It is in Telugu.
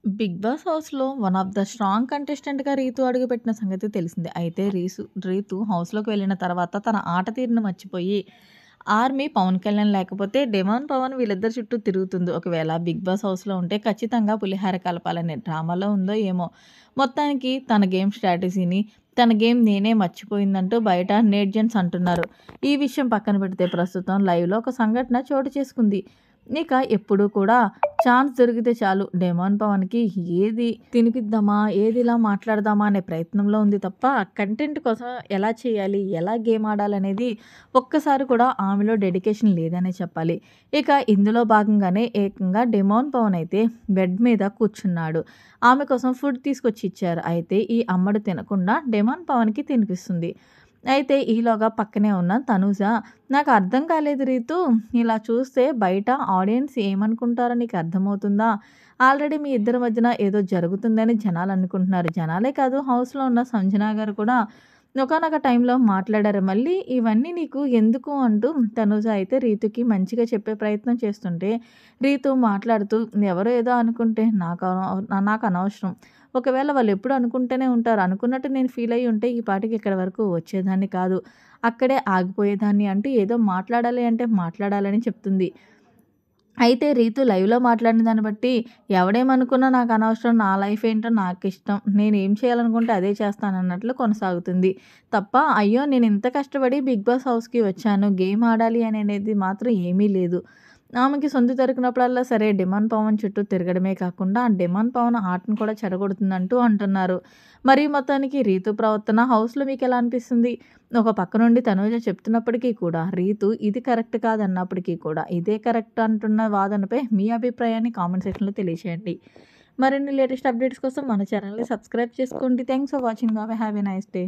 బిగ్ బాస్ హౌస్‌లో వన్ ఆఫ్ ద స్ట్రాంగ్ కంటెస్టెంట్‌గా రీతు అడుగుపెట్టిన సంగతి తెలిసిందే. అయితే రీతు హౌస్‌లోకి వెళ్ళిన తర్వాత తన ఆట తీరును మర్చిపోయి ఆర్మీ పవన్ కళ్యాణ్ లేకపోతే డెమాన్ పవన్ వీళ్ళిద్దరి చుట్టూ తిరుగుతుంది. ఒకవేళ బిగ్ బాస్ హౌస్‌లో ఉంటే ఖచ్చితంగా పులిహార కలపాలనే డ్రామాలో ఉందో ఏమో! మొత్తానికి తన గేమ్ స్ట్రాటజీని, తన గేమ్ నేనే మర్చిపోయిందంటూ బయట నెటిజన్స్ అంటున్నారు. ఈ విషయం పక్కన పెడితే ప్రస్తుతం లైవ్‌లో ఒక సంఘటన చోటు చేసుకుంది. ఇక ఎప్పుడూ కూడా ఛాన్స్ దొరికితే చాలు డెమాన్ పవన్‌కి ఏది తినిపిద్దామా? ఏది ఇలా మాట్లాడదామా? అనే ప్రయత్నంలో ఉంది తప్ప కంటెంట్ కోసం ఎలా చేయాలి? ఎలా గేమ్ ఆడాలనేది ఒక్కసారి కూడా ఆమెలో డెడికేషన్ లేదనే చెప్పాలి. ఇక ఇందులో భాగంగానే ఏకంగా డెమాన్ పవన్ అయితే బెడ్ మీద కూర్చున్నాడు. ఆమె కోసం ఫుడ్ తీసుకొచ్చి ఇచ్చారు. అయితే ఈ అమ్మడు తినకుండా డెమాన్ పవన్‌కి తినిపిస్తుంది. అయితే ఈలోగా పక్కనే ఉన్న తనూజ నాకు అర్థం కాలేదు రీతూ. ఇలా చూస్తే బయట ఆడియన్స్ ఏమనుకుంటారో నీకు అర్థమవుతుందా? ఆల్రెడీ మీ ఇద్దరి మధ్యన ఏదో జరుగుతుందని జనాలనుకుంటున్నారు. జనాలే కాదు హౌస్‌లో ఉన్న సంజన గారు కూడా ఒకానొక టైంలో మాట్లాడారు. మళ్ళీ ఇవన్నీ నీకు ఎందుకు అంటూ తనూజ అయితే రీతుకి మంచిగా చెప్పే ప్రయత్నం చేస్తుంటే, రీతు మాట్లాడుతూ ఎవరో ఏదో అనుకుంటే నాకు అనవసరం. ఒకవేళ వాళ్ళెప్పుడు అనుకుంటూనే ఉంటారు. అనుకున్నట్టు నేను ఫీల్ అయ్యి ఉంటే ఈ పాటికి ఇక్కడి వరకు వచ్చేదాన్ని కాదు. అక్కడే ఆగిపోయేదాన్ని అంటూ ఏదో మాట్లాడాలి అంటే మాట్లాడాలని చెప్తుంది. అయితే రీతు లైవ్‌లో మాట్లాడిన దాన్ని బట్టి ఎవడేమనుకున్నా నాకనవసరం. నా లైఫ్ ఏంటో నాకిష్టం. నేనేం చేయాలనుకుంటే అదే చేస్తానన్నట్లు కొనసాగుతుంది. తప్ప అయ్యో! నేనింత కష్టపడి బిగ్ బాస్ హౌస్‌కి వచ్చాను. గేమ్ ఆడాలి అనేది మాత్రం ఏమీ లేదు. ఆమెకి సొంత దొరికినప్పుడల్లా సరే డిమాండ్ పవన్ చుట్టూ తిరగడమే కాకుండా ఆ డిమాండ్ పవన్ ఆటను కూడా చెడగొడుతుందంటూ అంటున్నారు. మరి మొత్తానికి రీతు ప్రవర్తన హౌస్‌లో మీకెలా అనిపిస్తుంది? ఒక పక్క నుండి తనూజ చెప్తున్నప్పటికీ కూడా రీతు ఇది కరెక్ట్ కాదన్నప్పటికీ కూడా ఇదే కరెక్ట్ అంటున్న వాదనపై మీ అభిప్రాయాన్ని కామెంట్ సెక్షన్‌లో తెలియజేయండి. మరిన్ని లేటెస్ట్ అప్డేట్స్ కోసం మన ఛానల్‌ని సబ్స్క్రైబ్ చేసుకోండి. Thanks for watching. Bye. Have a nice day.